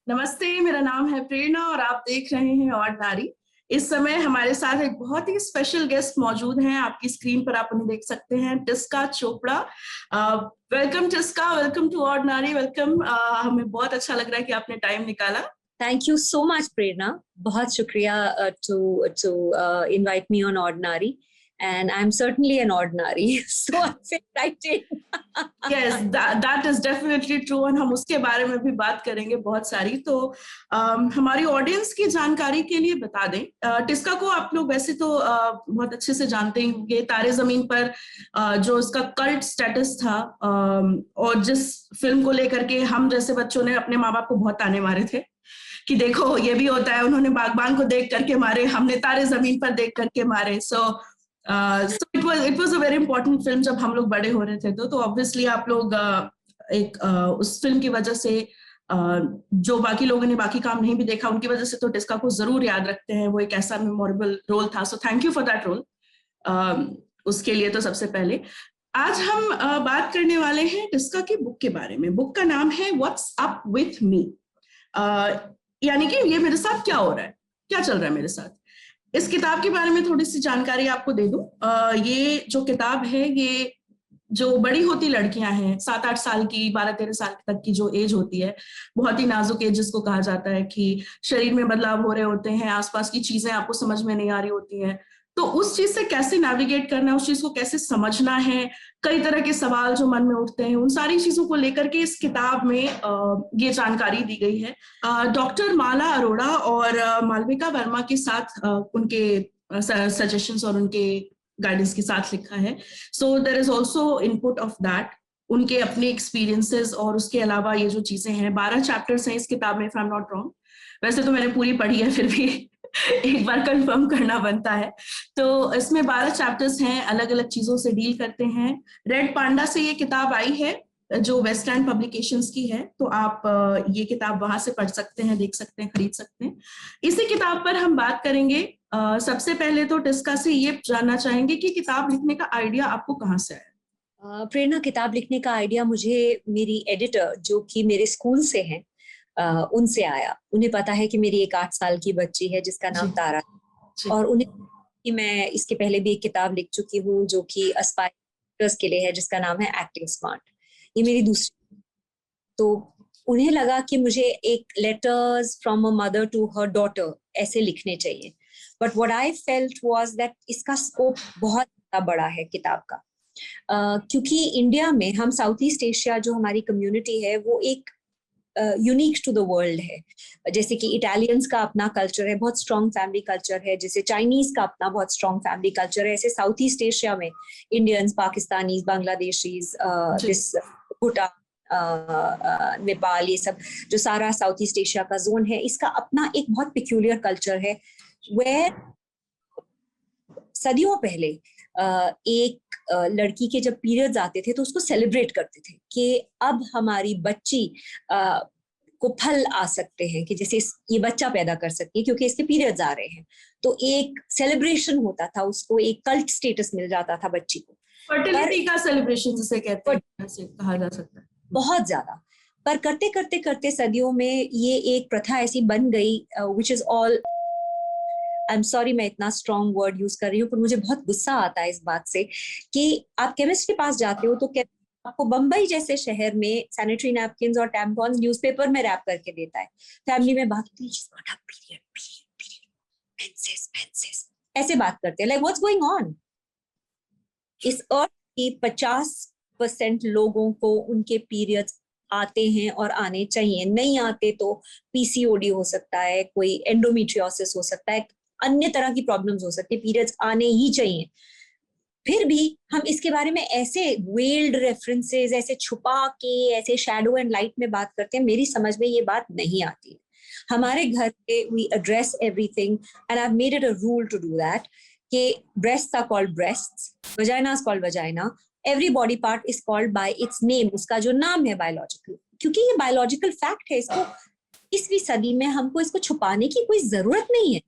नमस्ते, मेरा नाम है प्रेरणा और आप देख रहे हैं ऑर्डिनरी। इस समय हमारे साथ एक बहुत ही स्पेशल गेस्ट मौजूद हैं। आपकी स्क्रीन पर आप उन्हें देख सकते हैं, Tisca Chopra. Welcome Tisca, welcome to ordinary, welcome. हमें बहुत अच्छा लग रहा है कि आपने टाइम निकाला। Thank you so much, Prerna. बहुत शुक्रिया to invite me on Ordinary, and I'm certainly an ordinary, so I'm excited. Yes, that is definitely true, और हम उसके बारे में भी बात करेंगे बहुत सारी। तो हमारी ऑडियंस की जानकारी के लिए बता दें, टिस्का को आप लोग वैसे तो बहुत अच्छे से जानते ही होंगे। तारे जमीन पर जो उसका कल्ट स्टेटस था, और जिस फिल्म को लेकर के हम जैसे बच्चों ने अपने माँ बाप को बहुत ताने मारे थे कि देखो ये भी होता है, उन्होंने बागबान को देख करके मारे, हमने तारे जमीन पर देख करके मारे। So it was a very important film जब हम लोग बड़े हो रहे थे। तो ऑब्वियसली आप लोग उस फिल्म की वजह से, जो बाकी लोगों ने बाकी काम नहीं भी देखा उनकी वजह से, तो टिस्का को जरूर याद रखते हैं। वो एक ऐसा मेमोरेबल रोल था। So thank you for that role. उसके लिए तो सबसे पहले आज हम बात करने वाले हैं टिस्का की बुक के बारे में। बुक का नाम है व्हाट्स अप विथ मी, यानी कि ये मेरे साथ क्या हो रहा है, क्या चल रहा है मेरे साथ। इस किताब के बारे में थोड़ी सी जानकारी आपको दे दूं। ये जो किताब है, ये जो बड़ी होती लड़कियां हैं, 7-8 साल की, 12-13 साल तक की जो एज होती है, बहुत ही नाजुक एज जिसको कहा जाता है, कि शरीर में बदलाव हो रहे होते हैं, आसपास की चीजें आपको समझ में नहीं आ रही होती हैं। तो उस चीज से कैसे नेविगेट करना है, उस चीज को कैसे समझना है, कई तरह के सवाल जो मन में उठते हैं, उन सारी चीजों को लेकर के इस किताब में ये जानकारी दी गई है। डॉक्टर माला अरोड़ा और मालविका वर्मा के साथ उनके सजेशंस और उनके गाइडेंस के साथ लिखा है। So there is also input of that, उनके अपने एक्सपीरियंसेस। और उसके अलावा ये जो चीजें हैं, 12 चैप्टर्स हैं इस किताब में, if I am not wrong. वैसे तो मैंने पूरी पढ़ी है, फिर भी एक बार कंफर्म करना बनता है। तो इसमें 12 चैप्टर्स हैं, अलग अलग चीजों से डील करते हैं। रेड पांडा से ये किताब आई है, जो वेस्ट एंड पब्लिकेशंस की है। तो आप ये किताब वहां से पढ़ सकते हैं, देख सकते हैं, खरीद सकते हैं। इसी किताब पर हम बात करेंगे। सबसे पहले तो टिस्का से ये जानना चाहेंगे कि किताब लिखने का आइडिया आपको कहाँ से आया। प्रेरणा, किताब लिखने का आइडिया मुझे मेरी एडिटर, जो कि मेरे स्कूल से हैं, उनसे आया। उन्हें पता है कि मेरी एक 8 साल की बच्ची है जिसका नाम तारा है, और उन्हें कि मैं इसके पहले भी एक किताब लिख चुकी हूँ जो कि एस्पायरर्स के लिए है, जिसका नाम है एक्टिंग स्मार्ट। ये मेरी दूसरी। तो उन्हें लगा कि मुझे एक letters from a mother to her daughter ऐसे लिखने चाहिए। But what I felt was that इसका स्कोप बहुत बड़ा है किताब का। क्योंकि इंडिया में, हम साउथ ईस्ट एशिया जो हमारी कम्युनिटी है, वो एक यूनिक टू द वर्ल्ड है। जैसे कि इटालियंस का अपना कल्चर है, बहुत स्ट्रॉन्ग फैमिली कल्चर है। जैसे चाइनीज का अपना बहुत स्ट्रॉन्ग फैमिली कल्चर है। ऐसे साउथ ईस्ट एशिया में Indians, Pakistanis, Bangladeshis, this Bhutan, Nepal, ये सब जो सारा साउथ ईस्ट एशिया का जोन है, इसका अपना एक बहुत पिक्यूलियर कल्चर है। वेयर सदियों पहले एक लड़की के जब पीरियड्स आते थे तो उसको सेलिब्रेट करते थे कि अब हमारी बच्ची को फल आ सकते हैं, कि जैसे ये बच्चा पैदा कर सकती है क्योंकि इसके पीरियड्स आ रहे हैं। तो एक सेलिब्रेशन होता था, उसको एक कल्ट स्टेटस मिल जाता था बच्ची को। फर्टिलिटी का सेलिब्रेशन जिसे कहते हैं, ऐसे कहा जा सकता है, बहुत ज्यादा। पर करते करते करते सदियों में ये एक प्रथा ऐसी बन गई, which is all, I am sorry मैं इतना स्ट्रॉन्ग वर्ड यूज कर रही हूँ, पर मुझे बहुत गुस्सा आता है इस बात से कि आप केमिस्ट के पास जाते हो तो आपको बंबई जैसे शहर में सैनिटरी नैपकिन और टैम्पॉन्स न्यूज़पेपर में रैप करके देता है। फैमिली में बात होती है, ऐसे बात करते हैं, लाइक व्हाट्स गोइंग ऑन। इस अर्थ की 50% लोगों को उनके पीरियड्स आते हैं और आने चाहिए। नहीं आते तो पीसीओडी हो सकता है, कोई एंडोमेट्रियोसिस हो सकता है, अन्य तरह की प्रॉब्लम्स हो सकती है, पीरियड्स आने ही चाहिए। फिर भी हम इसके बारे में ऐसे वेल्ड रेफरेंसेस, ऐसे छुपा के, ऐसे शैडो एंड लाइट में बात करते हैं। मेरी समझ में ये बात नहीं आती। हमारे घर पे we address everything, and I have made it a rule to do that, कि breasts are called breasts, vagina is called vagina, every body part is called by its name, उसका जो नाम है बायोलॉजिकल, क्योंकि ये बायोलॉजिकल फैक्ट है। इसको 21वीं सदी में हमको इसको छुपाने की कोई जरूरत नहीं है।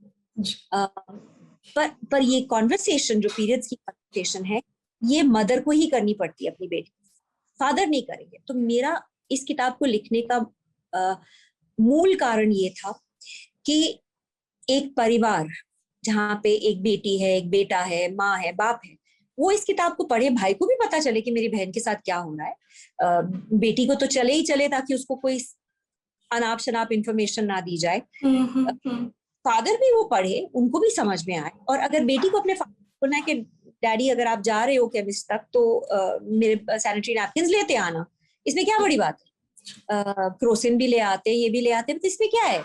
पर ये कॉन्वर्सेशन, जो पीरियड्स की कॉन्वर्सेशन है, ये मदर को ही करनी पड़ती है अपनी बेटी, फादर नहीं करेंगे। तो मेरा इस किताब को लिखने का मूल कारण ये था कि एक परिवार जहाँ पे एक बेटी है, एक बेटा है, माँ है, बाप है, वो इस किताब को पढ़े, भाई को भी पता चले कि मेरी बहन के साथ क्या हो रहा है, बेटी को तो चले ही चले ताकि उसको कोई अनाप शनाप इंफॉर्मेशन ना दी जाए, फादर भी वो पढ़े, उनको भी समझ में आए। और अगर बेटी को अपने फादर को बोलना है कि डैडी अगर आप जा रहे हो केमिस्ट तक तो मेरे सैनिटरी नैपकिन लेते आना, इसमें क्या बड़ी बात है, क्रोसिन भी ले आते, ये भी ले आते, तो इसमें क्या है,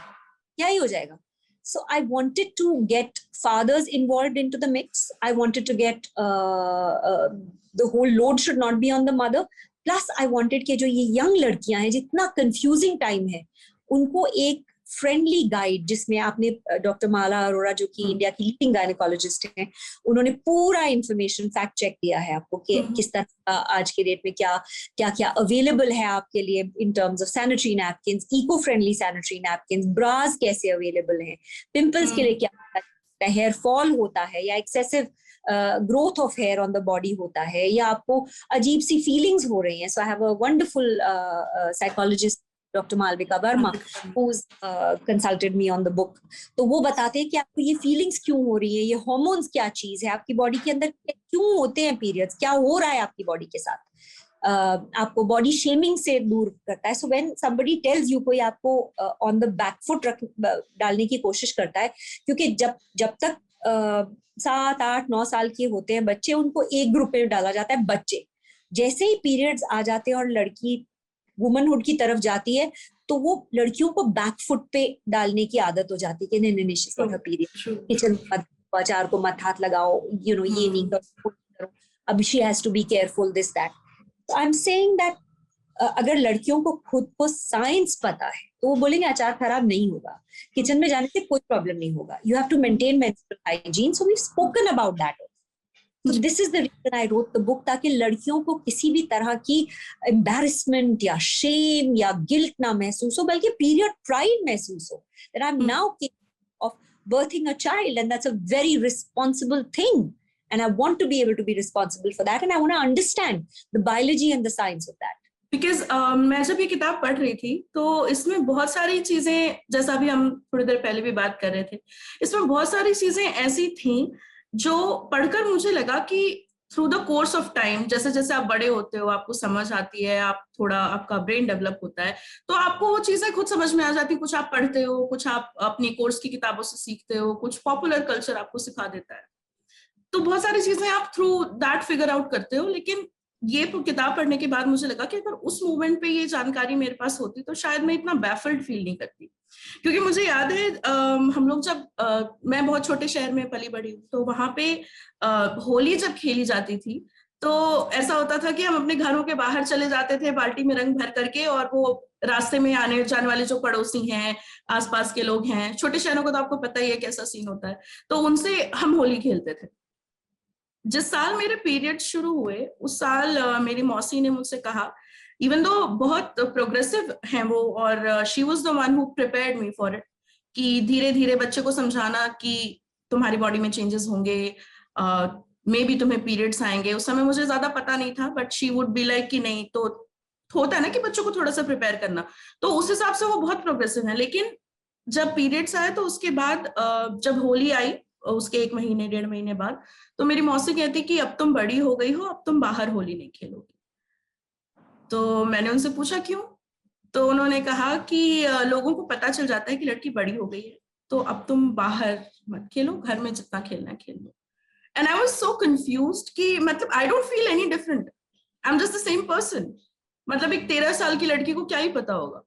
क्या ही हो जाएगा। So I wanted to get fathers involved into the mix. I wanted to get the whole load should not be on the mother. Plus I wanted कि जो ये young लड़कियां हैं, जितना confusing time है, उनको एक फ्रेंडली गाइड, जिसमें आपने डॉक्टर माला अरोड़ा जो कि इंडिया की लीडिंग गायनेकोलॉजिस्ट हैं, उन्होंने पूरा इंफॉर्मेशन फैक्ट चेक दिया है आपको कि किस तरह आज के डेट में क्या क्या क्या अवेलेबल है आपके लिए in terms of sanitary napkin, eco friendly sanitary napkin, bras कैसे अवेलेबल हैं, पिंपल्स के लिए क्या होता है, हेयर फॉल होता है या excessive growth of hair on the body होता है, या आपको अजीब सी फीलिंग्स हो रही हैं। So I have a wonderful psychologist doctor Malvika Verma who's consulted me on the book। तो वो बताते हैं कि आपको ये फीलिंग्स क्यों हो रही है, ये हार्मोन्स क्या चीज है, आपकी बॉडी के अंदर क्यों होते हैं पीरियड्स, क्या हो रहा है आपकी बॉडी के साथ, आपको बॉडी शेमिंग से दूर करता है। So when somebody tells you, कोई आपको ऑन द बैक फुट डालने की कोशिश करता है, क्योंकि जब तक 7, 8, 9 साल के होते हैं बच्चे, उनको एक ग्रुप में डाला जाता है बच्चे। जैसे ही पीरियड्स आ जाते हैं और लड़की वुमनहुड की तरफ जाती है, तो वो लड़कियों को बैक फुट पे डालने की आदत हो जाती है कि नहीं नहीं नहीं पीरियड, किचन अचार को मत हाथ लगाओ, यू नो ये नहीं करो, अब she has to be careful this that. I am saying that अगर लड़कियों को खुद को साइंस पता है तो वो बोलेंगे अचार खराब नहीं होगा, किचन में जाने से कोई प्रॉब्लम नहीं होगा, you have to maintain menstrual hygiene. So we spoken about that. So this is the reason I wrote the book, ताकि लड़कियों को किसी भी तरह की embarrassment या shame या guilt ना महसूस हो, बल्कि period pride महसूस हो, that I'm now capable of birthing a child and that's a very responsible thing and I want to be able to be responsible for that and I want to understand the biology and the science of that. Because मैं जब ये किताब पढ़ रही थी तो इसमें बहुत सारी चीजें, जैसा अभी हम थोड़ी देर पहले भी बात कर रहे थे, इसमें बहुत सारी चीजें ऐसी थी जो पढ़कर मुझे लगा कि through the course of time, जैसे जैसे आप बड़े होते हो, आपको समझ आती है, आप थोड़ा आपका ब्रेन डेवलप होता है, तो आपको वो चीजें खुद समझ में आ जाती है। कुछ आप पढ़ते हो, कुछ आप अपनी कोर्स की किताबों से सीखते हो, कुछ पॉपुलर कल्चर आपको सिखा देता है, तो बहुत सारी चीजें आप थ्रू दैट फिगर आउट करते हो। लेकिन ये किताब पढ़ने के बाद मुझे लगा कि अगर उस मोमेंट पे ये जानकारी मेरे पास होती तो शायद मैं इतना बैफल्ड फील नहीं करती। क्योंकि मुझे याद है हम लोग जब मैं बहुत छोटे शहर में पली बड़ी हूँ, तो वहां पे होली जब खेली जाती थी तो ऐसा होता था कि हम अपने घरों के बाहर चले जाते थे बाल्टी में रंग भर करके, और वो रास्ते में आने जाने वाले जो पड़ोसी हैं, आसपास के लोग हैं, छोटे शहरों को तो आपको पता ही है कैसा सीन होता है, तो उनसे हम होली खेलते थे। जिस साल मेरे पीरियड शुरू हुए उस साल मेरी मौसी ने मुझसे कहा, इवन दो बहुत प्रोग्रेसिव हैं वो, और she was the one who prepared me for it, कि धीरे धीरे बच्चे को समझाना कि तुम्हारी बॉडी में चेंजेस होंगे, मे बी तुम्हें पीरियड्स आएंगे। उस समय मुझे ज्यादा पता नहीं था, but she would be like कि नहीं, तो होता है ना कि बच्चों को थोड़ा सा प्रिपेयर करना, तो उस हिसाब से वो बहुत प्रोग्रेसिव है। लेकिन जब पीरियड्स आए तो उसके बाद जब होली आई उसके 1 महीने 1.5 महीने बाद, तो मेरी मौसी कहती कि अब तुम बड़ी हो गई हो, अब तुम बाहर होली नहीं खेलोगी। तो मैंने उनसे पूछा क्यों, तो उन्होंने कहा कि लोगों को पता चल जाता है कि लड़की बड़ी हो गई है, तो अब तुम बाहर मत खेलो, घर में जितना खेलना है खेल लो। And I was so confused कि मतलब I don't feel any different, I am just the same person. मतलब एक 13 साल की लड़की को क्या ही पता होगा।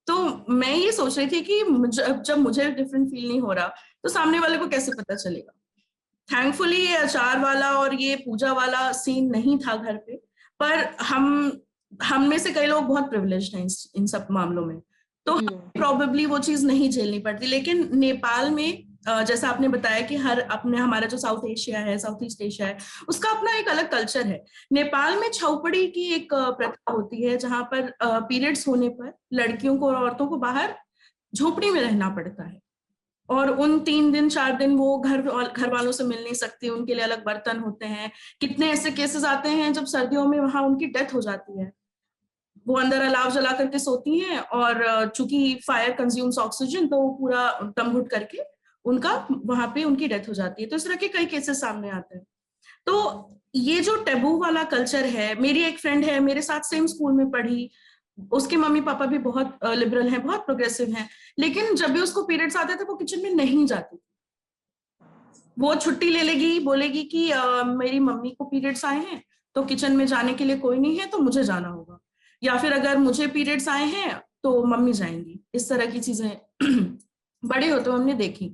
तो मैं ये सोच रही थी कि जब मुझे डिफरेंट फील नहीं हो रहा तो सामने वाले को कैसे पता चलेगा। थैंकफुली ये अचार वाला और ये पूजा वाला सीन नहीं था घर पे, पर हम में से कई लोग बहुत प्रिविलेज्ड हैं इन सब मामलों में, तो प्रोबेबली वो चीज नहीं झेलनी पड़ती। लेकिन नेपाल में जैसा आपने बताया कि हमारा जो साउथ एशिया है, साउथ ईस्ट एशिया है, उसका अपना एक अलग कल्चर है। नेपाल में छौपड़ी की एक प्रथा होती है जहां पर पीरियड्स होने पर लड़कियों को और औरतों को बाहर झोपड़ी में रहना पड़ता है, और उन 3 दिन 4 दिन वो घर वालों से मिल नहीं सकती, उनके लिए अलग बर्तन होते हैं। कितने ऐसे केसेस आते हैं जब सर्दियों में वहां उनकी डेथ हो जाती है, वो अंदर अलाव जला करके सोती हैं और चूंकि फायर कंज्यूम्स ऑक्सीजन, तो वो पूरा दम घुट करके उनका वहां पे उनकी डेथ हो जाती है। तो इस तरह के कई केसेस सामने आते हैं। तो ये जो टैबू वाला कल्चर है, मेरी एक फ्रेंड है मेरे साथ सेम स्कूल में पढ़ी, उसके मम्मी पापा भी बहुत लिबरल हैं, बहुत प्रोग्रेसिव हैं, लेकिन जब भी उसको पीरियड्स आते थे वो किचन में नहीं जाती। वो छुट्टी ले लेगी, बोलेगी कि मेरी मम्मी को पीरियड्स आए हैं तो किचन में जाने के लिए कोई नहीं है तो मुझे जाना होगा, या फिर अगर मुझे पीरियड्स आए हैं तो मम्मी जाएंगी। इस तरह की चीजें बड़े होते हुए हमने देखी।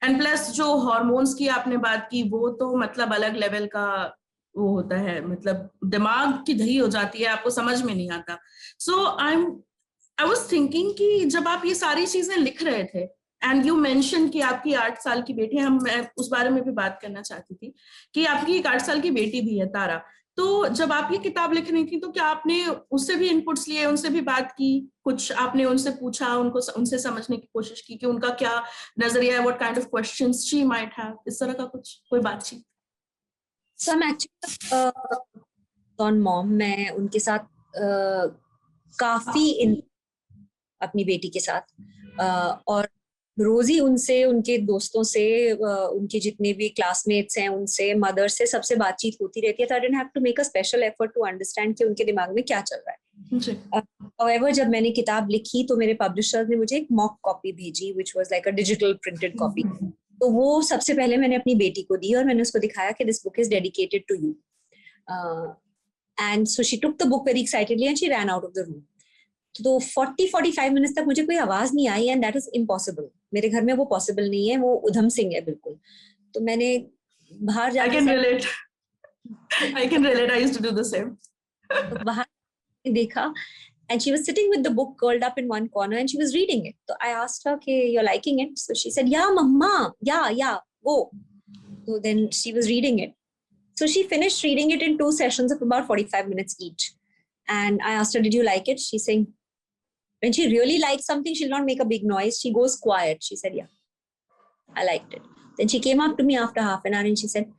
एंड प्लस जो हॉर्मोन्स की आपने बात की, वो तो मतलब अलग लेवल का वो होता है, मतलब दिमाग की दही हो जाती है, आपको समझ में नहीं आता। सो आई वाज थिंकिंग कि जब आप ये सारी चीजें लिख रहे थे, एंड यू मेंशन कि आपकी 8 साल की बेटी है, मैं उस बारे में भी बात करना चाहती थी कि आपकी एक 8 साल की बेटी भी है, तारा। तो जब आप ये किताब लिख रही थी तो क्या आपने उससे भी इनपुट्स लिए, उनसे भी बात की, कुछ आपने उनसे पूछा, उनको उनसे समझने की कोशिश की कि उनका क्या नजरिया है, what kind of questions she might have, इस तरह का कुछ कोई बातचीत? सम एक्चुअली ऑन मॉम, मैं उनके साथ काफी अपनी बेटी के साथ, और रोज ही उनसे, उनके दोस्तों से, उनके जितने भी क्लासमेट्स हैं उनसे, मदर से, सबसे बातचीत होती रहती है। तो I didn't have to make a special effort to understand कि उनके दिमाग में क्या चल रहा है। However, जब मैंने किताब लिखी तो मेरे पब्लिशर ने मुझे एक मॉक कॉपी भेजी, which was like a digital printed copy. तो वो सबसे पहले मैंने अपनी बेटी को दी और मैंने उसको दिखाया कि this book is dedicated to you. And so she took the book very excitedly and she ran out of the room. तो 40-45 मिनट्स तक मुझे कोई आवाज नहीं आई, एंड दैट इज इम्पॉसिबल। मेरे घर में वो पॉसिबल नहीं है, वो उधम सिंह है बिल्कुल। तो मैंने बाहर जाके I can relate. I used to do the same. तो बाहर देखा, and she was sitting with the book curled up in one corner and she was reading it. So I asked her, okay, you're liking it? So she said, yeah, mama, yeah, go. So then she was reading it. So she finished reading it in 2 sessions of about 45 minutes each. And I asked her, did you like it? She's saying, when she really likes something, she'll not make a big noise. She goes quiet. She said, yeah, I liked it. Then she came up to me after half an hour and she said,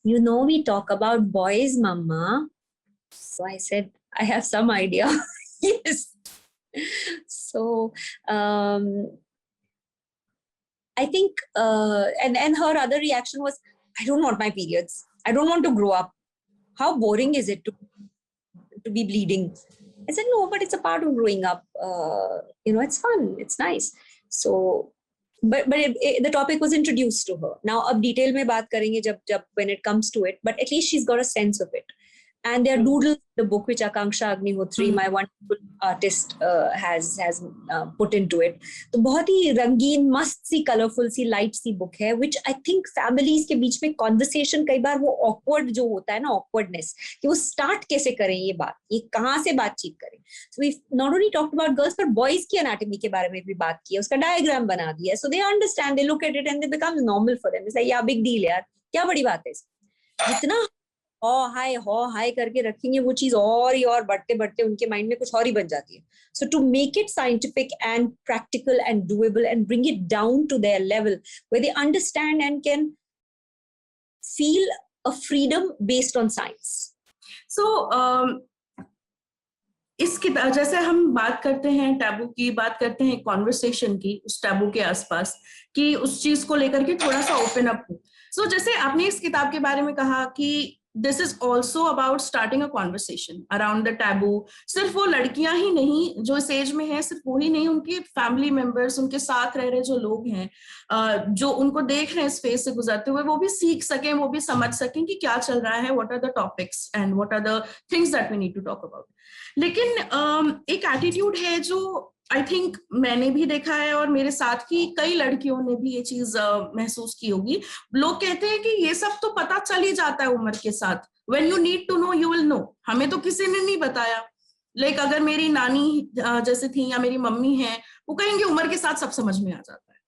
you know, we talk about boys, mama. So I said, I have some idea. Yes. So I think, and her other reaction was, I don't want my periods. I don't want to grow up. How boring is it to be bleeding? I said, no, but it's a part of growing up. It's fun. It's nice. So, but the topic was introduced to her. Now, ab detail mein baat karenge jab when it comes to it. But at least she's got a sense of it. And there are doodles in the book which Akanksha Agnihotri, my wonderful artist, has put into it. तो बहुत ही रंगीन, मस्त सी, colourful सी, light सी book है, which I think families के बीच में conversation, कई बार वो awkward जो होता है ना, awkwardness, कि वो start कैसे करें ये बात, ये कहाँ से बातचीत करें. So we've not only talked about girls, but boys की anatomy के बारे में भी बात की है, उसका diagram बना दिया, so they understand, they look at it and it becomes normal for them. It's like, yeah, big deal यार, क्या बड़ी बात है इसमें. जितना हो हाय करके रखेंगे, वो चीज और बढ़ते बढ़ते उनके माइंड में कुछ और ही बन जाती है. So to make it scientific and practical and doable and bring it down to their level where they understand and can feel a freedom based on science. So इस किताब, जैसे हम बात करते हैं टैबू की, बात करते हैं कॉन्वर्सेशन की उस टैबू के आसपास, कि उस चीज को लेकर के थोड़ा सा ओपन अप हो. सो जैसे आपने इस किताब के बारे में कहा कि this is also about starting a conversation around the taboo. सिर्फ वो लड़कियां ही नहीं जो इस एज में है, सिर्फ वो ही नहीं, उनके फैमिली मेंबर्स, उनके साथ रह रहे जो लोग हैं, जो उनको देख रहे हैं इस फेज से गुजरते हुए, वो भी सीख सकें, वो भी समझ सकें कि क्या चल रहा है, what are the topics and what are the things that we need to talk about. लेकिन एक एटीट्यूड है जो आई थिंक मैंने भी देखा है और मेरे साथ की कई लड़कियों ने भी ये चीज महसूस की होगी. लोग कहते हैं कि ये सब तो पता चल ही जाता है उम्र के साथ. When you need to know, you will know. हमें तो किसी ने नहीं बताया. लाइक अगर मेरी नानी जैसे थी या मेरी मम्मी है, वो कहेंगे उम्र के साथ सब समझ में आ जाता है.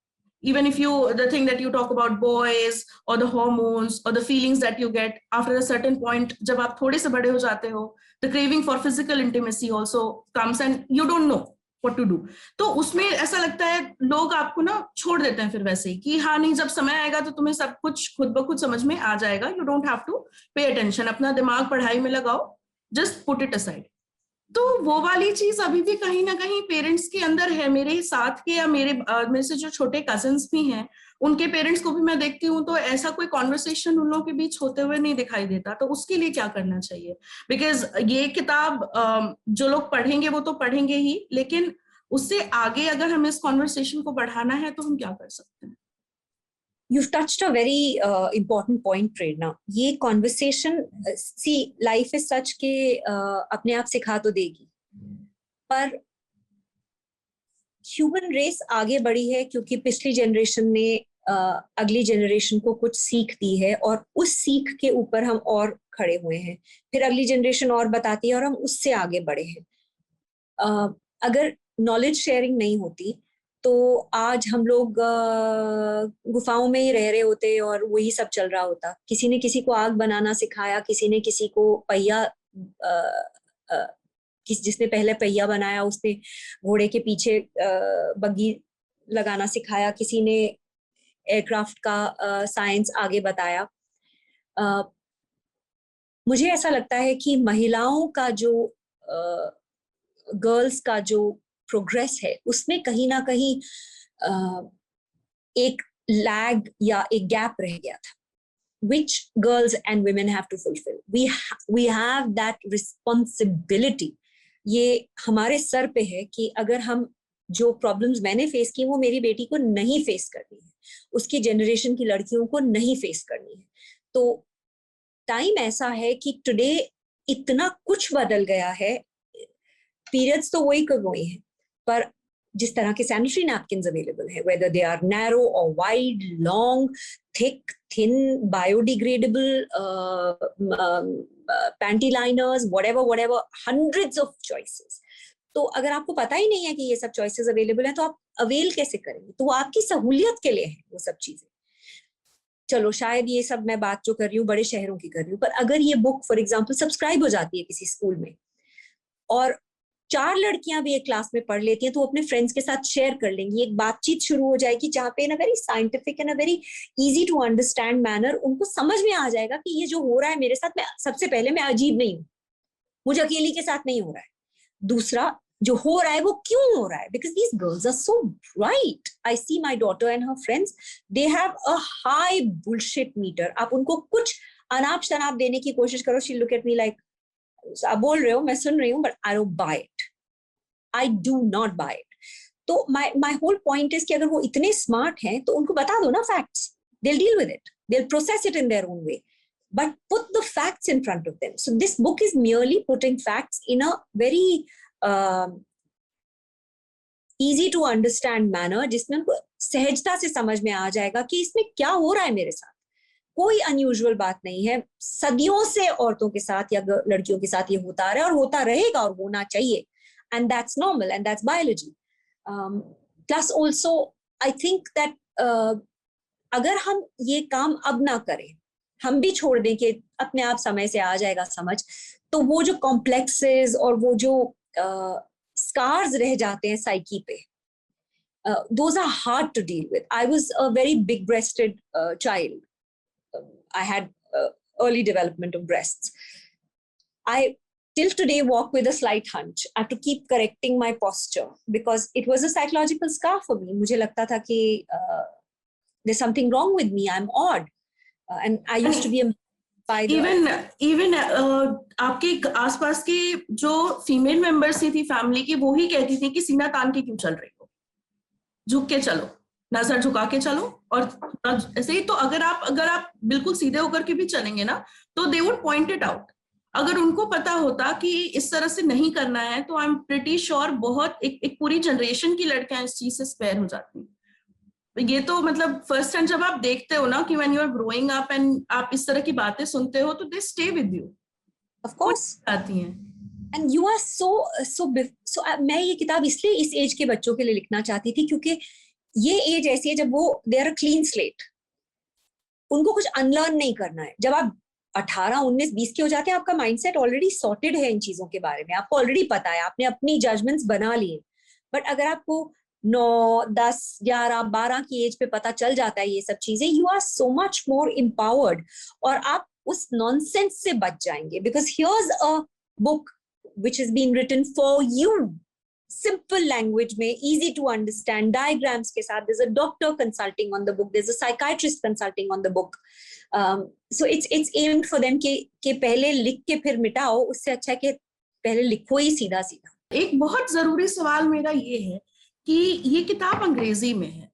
Even if the thing that you talk about boys or the hormones or the feelings that you get after a certain point, जब आप थोड़े से बड़े हो जाते हो, the craving for physical intimacy also comes and you don't know what to do. तो उसमें ऐसा लगता है लोग आपको ना छोड़ देते हैं फिर वैसे ही, कि हाँ नहीं, जब समय आएगा तो तुम्हें सब कुछ खुद ब खुद समझ में आ जाएगा. You don't have to pay attention. अपना दिमाग पढ़ाई में लगाओ. Just put it aside. तो वो वाली चीज अभी भी कहीं ना कहीं पेरेंट्स के अंदर है। मेरे साथ के या मेरे से जो छोटे कजन्स भी हैं, उनके पेरेंट्स को भी मैं देखती हूँ, तो ऐसा कोई कॉन्वर्सेशन उन लोगों के बीच होते हुए नहीं दिखाई देता। तो उसके लिए क्या करना चाहिए? बिकॉज ये किताब जो लोग पढ़ेंगे वो तो पढ़ेंगे ही, लेकिन उससे आगे अगर हमें इस कॉन्वर्सेशन को बढ़ाना है तो हम क्या कर सकते हैं? You've touched a very important point, प्रेरणा. ये conversation, see, life is such के अपने आप सिखा तो देगी, पर ह्यूमन रेस आगे बढ़ी है क्योंकि पिछली जनरेशन ने अगली जनरेशन को कुछ सीख दी है, और उस सीख के ऊपर हम और खड़े हुए हैं, फिर अगली जनरेशन और बताती है और हम उससे आगे बढ़े हैं। अगर नॉलेज शेयरिंग नहीं होती तो आज हम लोग गुफाओं में ही रह रहे होते और वही सब चल रहा होता। किसी ने किसी को आग बनाना सिखाया, किसी ने किसी को पहिया, जिसने पहले पहिया बनाया उसने घोड़े के पीछे बग्गी लगाना सिखाया, किसी ने एयरक्राफ्ट का साइंस आगे बताया। मुझे ऐसा लगता है कि महिलाओं का जो गर्ल्स का जो प्रोग्रेस है उसमें कहीं ना कहीं एक लैग या एक गैप रह गया था, which girls and women have to fulfill. We have that responsibility. ये हमारे सर पे है कि अगर हम जो प्रॉब्लम्स मैंने फेस की वो मेरी बेटी को नहीं फेस करनी है, उसकी जनरेशन की लड़कियों को नहीं फेस करनी है। तो टाइम ऐसा है कि टुडे इतना कुछ बदल गया है। पीरियड्स तो वही का वही है, पर जिस तरह के सैनिटरी नैपकिन्स अवेलेबल है, वेदर दे आर नैरो और wide, long, thick, thin, biodegradable, panty liners, whatever, hundreds of choices. तो अगर आपको पता ही नहीं है कि ये सब चॉइसेस अवेलेबल हैं तो आप अवेल कैसे करेंगे? तो वो आपकी सहूलियत के लिए है वो सब चीजें। चलो शायद ये सब मैं बात जो कर रही हूँ बड़े शहरों की कर रही हूँ, पर अगर ये बुक फॉर एग्जाम्पल सब्सक्राइब हो जाती है किसी स्कूल में और 4 लड़कियां भी एक क्लास में पढ़ लेती हैं तो अपने फ्रेंड्स के साथ शेयर कर लेंगी, एक बातचीत शुरू हो जाएगी जहाँ पे in a very scientific and a very easy to understand manner उनको समझ में आ जाएगा कि ये जो हो रहा है मेरे साथ, मैं सबसे पहले मैं अजीब नहीं हूँ, मुझे अकेली के साथ नहीं हो रहा है। दूसरा, जो हो रहा है वो क्यों हो रहा है? Because these girls are so bright. I see my daughter and her friends, they have a high bullshit meter. आप उनको कुछ अनाप शनाप देने की कोशिश करो, she look at me like, आप बोल रहे हो, मैं सुन रही हूँ, but I don't buy it, I do not buy it. तो माई होल पॉइंट इज कि अगर वो इतने स्मार्ट हैं तो उनको बता दो ना facts, they'll deal with it, they'll process it in their own way, but put the facts in front of them. So this book is merely putting facts in a very easy to understand manner, जिसमें उनको सहजता से समझ में आ जाएगा कि इसमें क्या हो रहा है मेरे साथ। कोई अनयूजुअल बात नहीं है, सदियों से औरतों के साथ या लड़कियों के साथ ये होता रहा है और होता रहेगा और होना चाहिए, and that's normal and that's biology. Plus also I think that अगर हम ये काम अब ना करें, हम भी छोड़ दें कि अपने आप समय से आ जाएगा समझ, तो वो जो कॉम्प्लेक्सेस और वो जो स्कार्स रह जाते हैं साइकी पे, those are hard to deal with. I was a very big breasted child. I had early development of breasts. I till today walk with a slight hunch. I have to keep correcting my posture because it was a psychological scar for me. मुझे लगता था कि there's something wrong with me, I'm odd, and I used to be a even आपके आसपास के जो female members थी family की, वो ही कहती थी कि सीना तान के क्यों चल रही हो, झुक के चलो, नजर झुका के चलो। और ऐसे ही तो अगर आप बिल्कुल सीधे होकर के भी चलेंगे ना तो they would point it out. अगर उनको पता होता कि इस तरह से नहीं करना है तो आई एम प्रिटी श्योर बहुत एक पूरी जनरेशन की लड़कियां इस चीज से स्पेयर हो जाती। ये तो मतलब फर्स्ट हैंड जब आप देखते हो ना कि when you are growing up and आप इस तरह की बातें सुनते हो तो they stay with you, of course आती हैं। एंड यू आर सो मैं ये किताब इसलिए इस एज के बच्चों के लिए लिखना चाहती थी क्योंकि ये एज ऐसी है जब वो they are a clean slate, उनको कुछ अनलर्न नहीं करना है। जब आप 18, 19, 20 के हो जाते हैं आपका माइंडसेट ऑलरेडी सॉर्टेड है इन चीजों के बारे में, आपको ऑलरेडी पता है, आपने अपनी जजमेंट्स बना लिए। बट अगर आपको 9, 10, 11, 12 की एज पे पता चल जाता है ये सब चीजें, you are so much more empowered और आप उस नॉनसेंस से बच जाएंगे। Because here's a book which has been written for you. Simple language में, easy to understand, diagrams के साथ. There's a doctor consulting on the book. There's a psychiatrist consulting on the book. So it's aimed for them कि पहले लिख के फिर मिटाओ, उससे अच्छा कि पहले लिखो ही सीधा सीधा. एक बहुत जरूरी सवाल मेरा ये है कि ये किताब अंग्रेजी में है,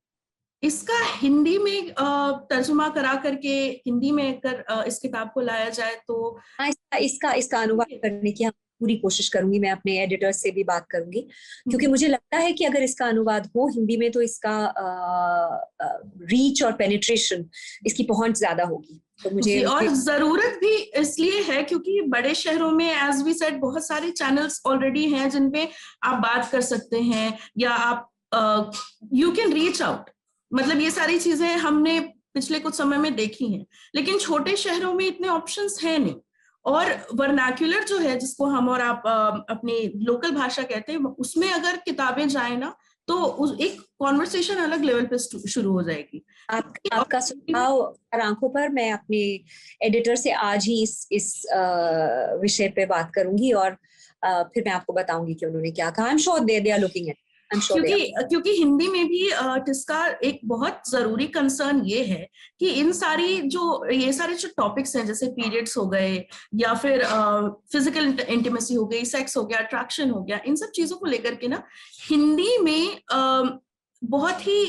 इसका हिंदी में तर्जुमा करा करके हिंदी में अगर इस किताब को लाया जाए तो इसका अनुवाद करने की पूरी कोशिश करूंगी. मैं अपने एडिटर से भी बात करूंगी, क्योंकि मुझे लगता है कि अगर इसका अनुवाद हो हिंदी में तो इसका रीच और पेनिट्रेशन, इसकी पहुंच ज्यादा होगी. तो मुझे और जरूरत भी इसलिए है क्योंकि बड़े शहरों में एज वी सेड बहुत सारे चैनल्स ऑलरेडी हैं जिन पे आप बात कर सकते हैं, या आप यू कैन रीच आउट. मतलब ये सारी चीजें हमने पिछले कुछ समय में देखी हैं, लेकिन छोटे शहरों में इतने ऑप्शंस हैं नहीं. और वर्नाक्युलर जो है, जिसको हम और आप अपनी लोकल भाषा कहते हैं, उसमें अगर किताबें जाए ना तो एक कॉन्वर्सेशन अलग लेवल पे शुरू हो जाएगी. आपका सुझाव आंखों पर, मैं अपने एडिटर से आज ही इस विषय पे बात करूंगी और फिर मैं आपको बताऊंगी कि उन्होंने क्या कहा. I am sure they are looking at. क्योंकि हिंदी में भी टिस्का एक बहुत जरूरी कंसर्न ये है कि ये सारे जो टॉपिक्स हैं, जैसे पीरियड्स हो गए या फिर फिजिकल इंटीमेसी हो गई, सेक्स हो गया, अट्रैक्शन हो गया, इन सब चीजों को लेकर के ना हिंदी में बहुत ही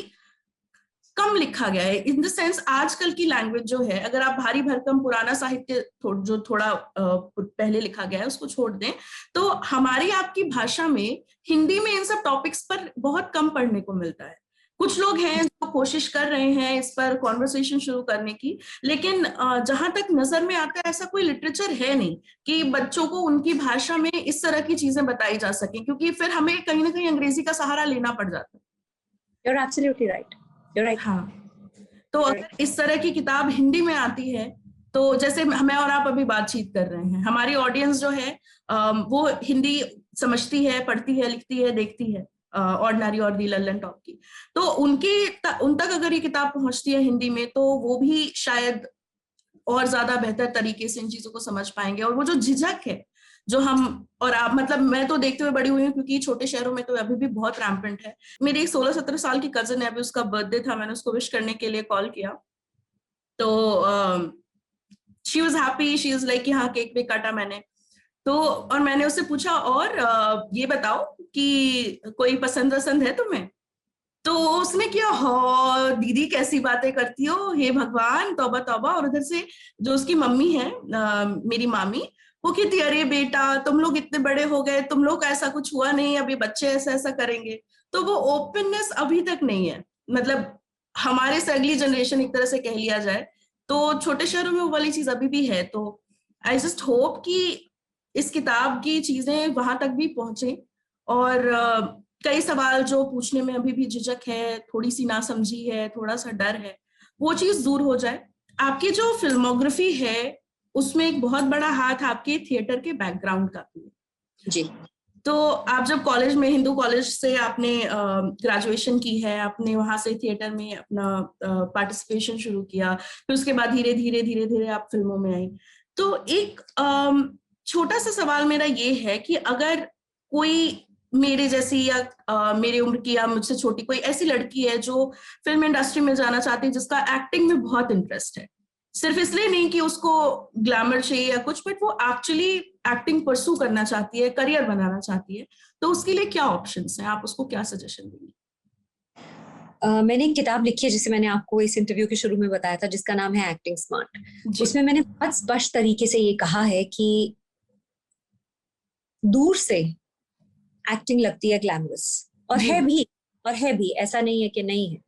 कम लिखा गया है. इन द सेंस आजकल की लैंग्वेज जो है, अगर आप भारी भरकम पुराना साहित्य जो थोड़ा पहले लिखा गया है उसको छोड़ दें, तो हमारी आपकी भाषा में हिंदी में इन सब टॉपिक्स पर बहुत कम पढ़ने को मिलता है. कुछ लोग हैं जो कोशिश कर रहे हैं इस पर कॉन्वर्सेशन शुरू करने की, लेकिन जहां तक नजर में आता है ऐसा कोई लिटरेचर है नहीं कि बच्चों को उनकी भाषा में इस तरह की चीजें बताई जा सके, क्योंकि फिर हमें कहीं ना कहीं अंग्रेजी का सहारा लेना पड़ जाता है. You're absolutely right. You're right. हाँ, तो अगर इस तरह की किताब हिंदी में आती है, तो जैसे मैं और आप अभी बातचीत कर रहे हैं, हमारी ऑडियंस जो है वो हिंदी समझती है, पढ़ती है, लिखती है, देखती है, ऑर्डिनरी और दी लल्लन टॉप की. तो उन तक अगर ये किताब पहुंचती है हिंदी में, तो वो भी शायद और ज्यादा बेहतर तरीके से इन चीजों को समझ पाएंगे. और वो जो झिझक है जो हम और आप, मतलब मैं तो देखते हुए बड़ी हुई हूँ, क्योंकि छोटे शहरों में तो अभी भी बहुत रैम्पेंट है. मेरी एक 16-17 साल की कजन है, अभी उसका बर्थडे था, मैंने उसको विश करने के लिए कॉल किया, तो she was happy, she is like कि हाँ केक भी काटा मैंने. तो और मैंने उससे पूछा, और ये बताओ कि कोई पसंद है तुम्हें? तो उसने किया, हो दीदी कैसी बातें करती हो, हे भगवान, तौबा तौबा. और उधर से जो उसकी मम्मी है, मेरी मामी, वो कहती, अरे बेटा तुम लोग इतने बड़े हो गए, तुम लोग का ऐसा कुछ हुआ नहीं, अभी बच्चे ऐसा ऐसा करेंगे. तो वो ओपननेस अभी तक नहीं है, मतलब हमारे से अगली जनरेशन एक तरह से कह लिया जाए, तो छोटे शहरों में वो वाली चीज अभी भी है. तो आई जस्ट होप कि इस किताब की चीजें वहां तक भी पहुंचे, और कई सवाल जो पूछने में अभी भी झिझक है, थोड़ी सी नासमझी है, थोड़ा सा डर है, वो चीज दूर हो जाए. आपकी जो फिल्मोग्राफी है उसमें एक बहुत बड़ा हाथ आपके थिएटर के बैकग्राउंड का भी है. जी. तो आप जब कॉलेज में, हिंदू कॉलेज से आपने ग्रेजुएशन की है, आपने वहां से थिएटर में अपना पार्टिसिपेशन शुरू किया, फिर उसके बाद धीरे धीरे धीरे धीरे आप फिल्मों में आई. तो एक छोटा सा सवाल मेरा ये है कि अगर कोई मेरे जैसी या मेरी उम्र की या मुझसे छोटी कोई ऐसी लड़की है जो फिल्म इंडस्ट्री में जाना चाहती है, जिसका एक्टिंग में बहुत इंटरेस्ट है, सिर्फ इसलिए नहीं कि उसको ग्लैमर चाहिए या कुछ, बट वो एक्चुअली एक्टिंग परसू करना चाहती है, करियर बनाना चाहती है, तो उसके लिए क्या ऑप्शंस हैं? आप उसको क्या सजेशन देंगे? मैंने एक किताब लिखी है जिसे मैंने आपको इस इंटरव्यू के शुरू में बताया था, जिसका नाम है एक्टिंग स्मार्ट. उसमें मैंने बहुत स्पष्ट तरीके से ये कहा है कि दूर से एक्टिंग लगती है ग्लैमरस, और है भी, ऐसा नहीं है कि नहीं है.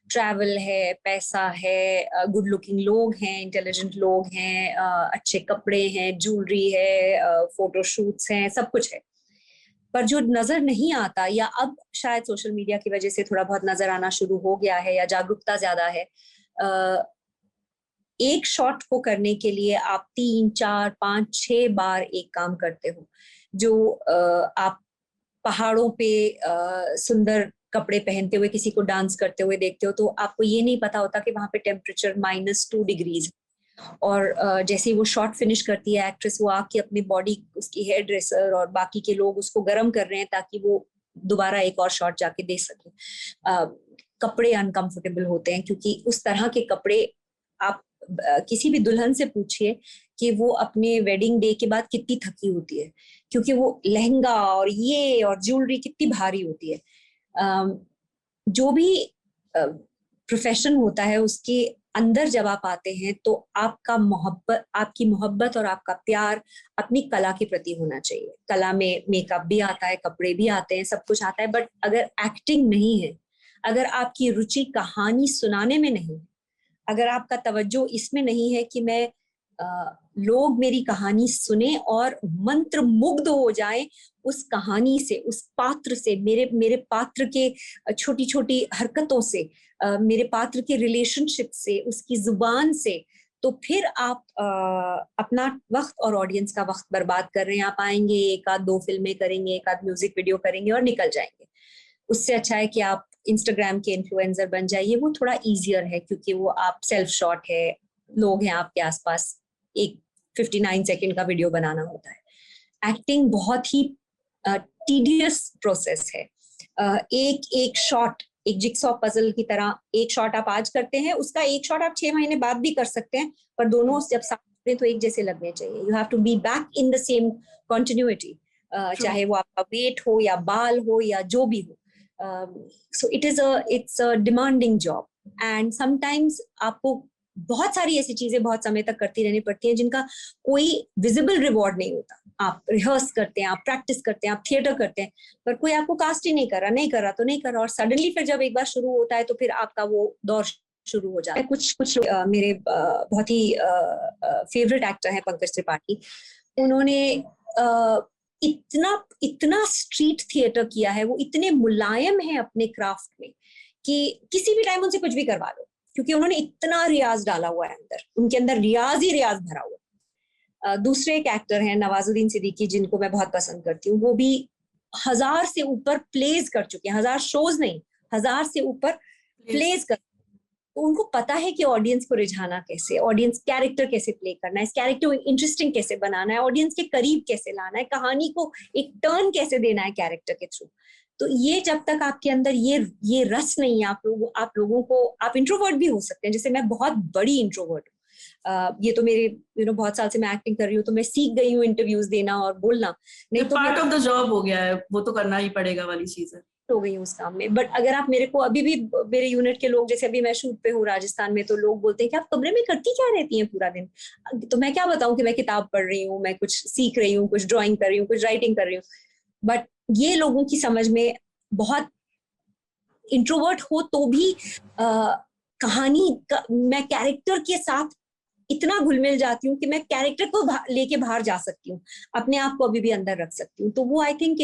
ट्रैवल है, पैसा है, गुड लुकिंग लोग हैं, इंटेलिजेंट लोग हैं, अच्छे कपड़े हैं, ज्वेलरी है, फोटो शूट्स हैं, सब कुछ है. पर जो नजर नहीं आता, या अब शायद सोशल मीडिया की वजह से थोड़ा बहुत नजर आना शुरू हो गया है, या जागरूकता ज्यादा है, एक शॉट को करने के लिए आप 3, 4, 5, 6 बार एक काम करते हो. जो आप पहाड़ों पे सुंदर कपड़े पहनते हुए किसी को डांस करते हुए देखते हो, तो आपको ये नहीं पता होता कि वहां पे टेम्परेचर -2 डिग्रीज. और जैसे ही वो शॉट फिनिश करती है एक्ट्रेस, वो आके अपनी बॉडी, उसकी हेयर ड्रेसर और बाकी के लोग उसको गर्म कर रहे हैं ताकि वो दोबारा एक और शॉट जाके दे सके। कपड़े अनकंफर्टेबल होते हैं क्योंकि उस तरह के कपड़े, आप किसी भी दुल्हन से पूछिए कि वो अपने वेडिंग डे के बाद कितनी थकी होती है, क्योंकि वो लहंगा और ये और ज्वेलरी कितनी भारी होती है। जो भी प्रोफेशन होता है उसके अंदर जब आप आते हैं तो आपकी मोहब्बत और आपका प्यार अपनी कला के प्रति होना चाहिए। कला में मेकअप भी आता है, कपड़े भी आते हैं, सब कुछ आता है, बट अगर एक्टिंग नहीं है, अगर आपकी रुचि कहानी सुनाने में नहीं है, अगर आपका तवज्जो इसमें नहीं है कि लोग मेरी कहानी सुने और मंत्र मुग्ध हो जाएं उस कहानी से, उस पात्र से, मेरे पात्र के छोटी छोटी हरकतों से, मेरे पात्र के रिलेशनशिप से, उसकी जुबान से, तो फिर आप अपना वक्त और ऑडियंस का वक्त बर्बाद कर रहे हैं। आप आएंगे, एक आध दो फिल्में करेंगे, एक आध म्यूजिक वीडियो करेंगे और निकल जाएंगे। उससे अच्छा है कि आप इंस्टाग्राम के इन्फ्लुएंसर बन जाइए। वो थोड़ा इजियर है क्योंकि वो आप सेल्फ शॉट है, लोग हैं आपके आसपास, एक 59 सेकंड का वीडियो बनाना होता है। एक्टिंग बहुत ही टीडियस प्रोसेस है। एक एक शॉट, एक जिक्सॉ पजल की तरह, एक शॉट आप आज करते हैं, उसका एक शॉट आप 6 महीने बाद भी कर सकते हैं, पर दोनों जब साथ तो एक जैसे लगने चाहिए। You have to be back in the same continuity, चाहे वो आपका वेट हो या बाल हो या जो भी हो। So it's a demanding job, and sometimes आपको बहुत सारी ऐसी चीजें बहुत समय तक करती रहनी पड़ती हैं जिनका कोई विजिबल रिवॉर्ड नहीं होता। आप रिहर्स करते हैं, आप प्रैक्टिस करते हैं, आप थिएटर करते हैं, पर कोई आपको कास्ट ही नहीं कर रहा तो नहीं कर रहा, और सडनली फिर जब एक बार शुरू होता है तो फिर आपका वो दौर शुरू हो जाता है। कुछ मेरे बहुत ही फेवरेट एक्टर हैं पंकज त्रिपाठी। उन्होंने इतना स्ट्रीट थिएटर किया है, वो इतने मुलायम है अपने क्राफ्ट में कि किसी भी टाइम उनसे कुछ भी करवा लो, क्योंकि उन्होंने इतना रियाज डाला हुआ है अंदर, उनके अंदर रियाज ही रियाज भरा हुआ है। दूसरे एक एक्टर हैं नवाजुद्दीन सिद्दीकी, जिनको मैं बहुत पसंद करती हूँ। वो भी 1000 से ऊपर प्लेज कर चुके हैं, 1000 शोज नहीं, 1000 से ऊपर प्लेज कर। तो उनको पता है कि ऑडियंस को रिझाना कैसे, ऑडियंस कैरेक्टर कैसे प्ले करना है, इस कैरेक्टर को इंटरेस्टिंग कैसे बनाना है, ऑडियंस के करीब कैसे लाना है, कहानी को एक टर्न कैसे देना है कैरेक्टर के थ्रू। तो ये जब तक आपके अंदर ये रस नहीं है, आप लोगों को, आप इंट्रोवर्ट भी हो सकते हैं, जैसे मैं बहुत बड़ी इंट्रोवर्ट हूँ। ये तो मेरे बहुत साल से मैं एक्टिंग कर रही हूँ, तो मैं सीख गई हूँ इंटरव्यूज देना और बोलना। नहीं तो पार्ट ऑफ द जॉब हो गया है, वो तो करना ही पड़ेगा वाली चीज है, हो गई हूँ उस काम में। बट अगर आप मेरे को अभी भी, मेरे यूनिट के लोग, जैसे अभी मैं शूट पे हूँ राजस्थान में, तो लोग बोलते हैं कि आप कमरे में करती क्या रहती हैं पूरा दिन। तो मैं क्या बताऊं कि मैं किताब पढ़ रही हूँ, मैं कुछ सीख रही हूँ, कुछ ड्राइंग कर रही हूँ, कुछ राइटिंग कर रही हूँ। बट ये लोगों की समझ में, बहुत इंट्रोवर्ट हो तो भी मैं कैरेक्टर के साथ इतना घुल मिल जाती हूँ कि मैं कैरेक्टर को लेके बाहर जा सकती हूँ, अपने आप को अभी भी अंदर रख सकती हूँ। तो वो आई थिंक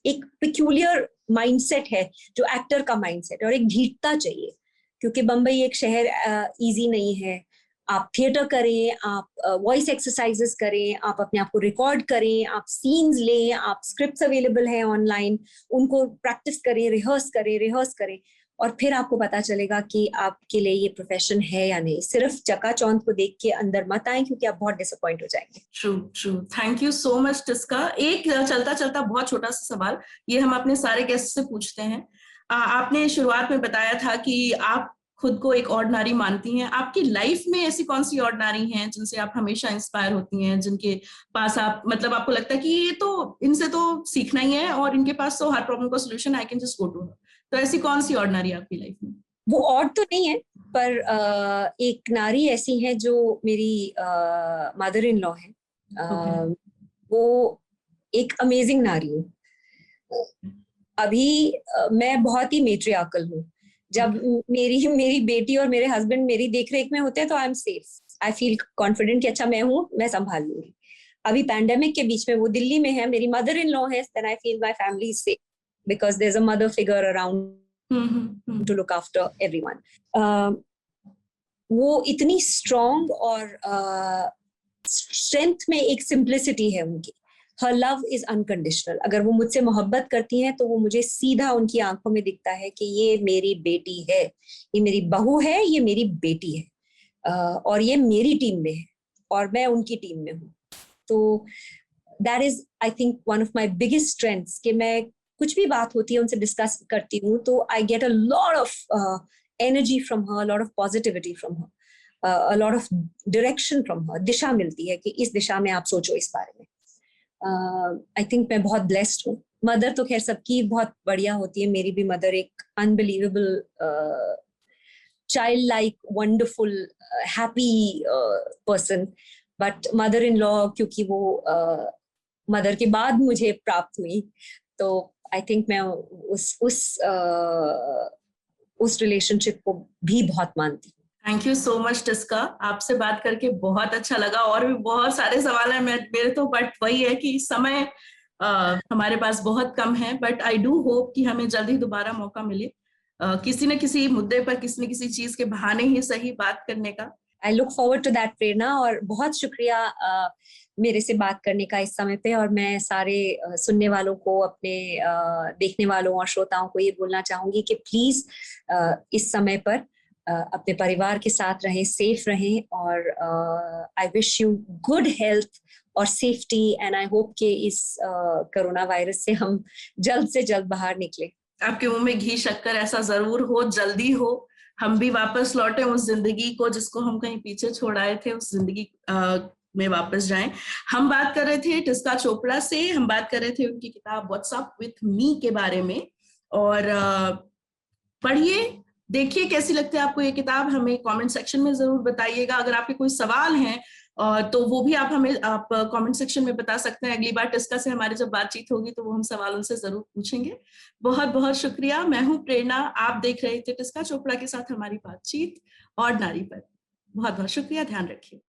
एक पिक्यूलियर माइंडसेट है जो एक्टर का माइंडसेट है, और एक धीरता चाहिए, क्योंकि बम्बई एक शहर इजी नहीं है। आप थिएटर करें, आप वॉइस एक्सरसाइजेस करें, आप अपने आप को रिकॉर्ड करें, आप सीन्स लें, आप स्क्रिप्ट्स अवेलेबल हैं ऑनलाइन, उनको प्रैक्टिस करें, रिहर्स करें, और फिर आपको पता चलेगा कि आपके लिए ये प्रोफेशन है या नहीं। सिर्फ चकाचौंध को देख के अंदर मत आए, क्योंकि आप बहुत डिसअपॉइंट हो जाएंगे। True. Thank you so much Tisca. एक चलता बहुत छोटा सा सवाल, ये हम अपने सारे गेस्ट से पूछते हैं। आपने शुरुआत में बताया था कि आप खुद को एक ऑर्डिनरी मानती हैं। आपकी लाइफ में ऐसी कौन सी ऑर्डिनरी हैं जिनसे आप हमेशा इंस्पायर होती हैं, जिनके पास आप, मतलब आपको लगता है कि ये तो, इनसे तो सीखना ही है, और इनके पास तो हर प्रॉब्लम का solution, I can just go to. तो ऐसी कौन सी ऑर्डिनरी आपकी लाइफ में? वो और तो नहीं है, पर एक नारी ऐसी है जो मेरी मदर इन लॉ है। वो एक अमेजिंग नारी है। अभी मैं बहुत ही मेट्रियार्कल हूँ। जब मेरी बेटी और मेरे हस्बैंड मेरी देखरेख में होते हैं तो I am safe, I feel confident कि अच्छा मैं हूँ, मैं संभाल लूंगी। अभी पैंडेमिक के बीच में वो दिल्ली में है, मेरी मदर इन लॉ है, then I feel my family is safe because there is a mother figure around to look after everyone. वो इतनी स्ट्रॉन्ग, और स्ट्रेंथ में एक सिंप्लिसिटी है उनकी। हर लव इज अनकंडीशनल। अगर वो मुझसे मोहब्बत करती हैं तो वो मुझे सीधा उनकी आंखों में दिखता है कि ये मेरी बेटी है, ये मेरी बहू है, ये मेरी बेटी है। और ये मेरी टीम में है और मैं उनकी टीम में हूँ। तो that is I think one of my biggest strengths कि मैं कुछ भी बात होती है उनसे डिस्कस करती हूँ तो I get a lot of energy from her, lot of positivity from her, a lot of direction from her, दिशा मिलती है कि इस दिशा में आप सोचो इस बारे में। आई थिंक मैं बहुत ब्लेस्ड हूँ। मदर तो खैर सबकी बहुत बढ़िया होती है, मेरी भी मदर एक unbelievable child like wonderful happy person, but mother in law क्योंकि वो मदर के बाद मुझे प्राप्त हुई, तो आई थिंक मैं उस रिलेशनशिप को भी बहुत मानती हूँ। Thank you so much Tisca, आपसे बात करके बहुत अच्छा लगा। और भी बहुत सारे सवाल हैं मेरे तो, बट वही है कि समय हमारे पास बहुत कम है, बट आई डू होप कि हमें जल्दी दोबारा मौका मिले किसी न किसी मुद्दे पर, किसी न किसी चीज के बहाने ही सही बात करने का। I look forward to that Prerna, और बहुत शुक्रिया मेरे से बात करने का इस समय पे। और मैं सारे सुनने वालों को, अपने देखने वालों और श्रोताओं को ये बोलना चाहूंगी कि प्लीज इस समय पर अपने परिवार के साथ रहें, सेफ रहें, और I wish you good health और सेफ्टी, एंड आई होप कि इस कोरोना वायरस से हम जल्द से जल्द बाहर निकले। आपके मुंह में घी शक्कर ऐसा जरूर हो, जल्दी हो, हम भी वापस लौटे उस जिंदगी को जिसको हम कहीं पीछे छोड़ आए थे, उस जिंदगी में वापस जाएं। हम बात कर रहे थे टिस्का चोपड़ा से, हम बात कर रहे थे उनकी किताब व्हाट्सएप विथ मी के बारे में। और पढ़िए, देखिए कैसी लगती है आपको ये किताब, हमें कमेंट सेक्शन में जरूर बताइएगा। अगर आपके कोई सवाल हैं तो वो भी आप कमेंट सेक्शन में बता सकते हैं। अगली बार टिस्का से हमारी जब बातचीत होगी तो वो हम सवाल उनसे जरूर पूछेंगे। बहुत बहुत शुक्रिया। मैं हूं प्रेरणा, आप देख रहे थे टिस्का चोपड़ा के साथ हमारी बातचीत और नारी पर। बहुत बहुत शुक्रिया, ध्यान रखिए।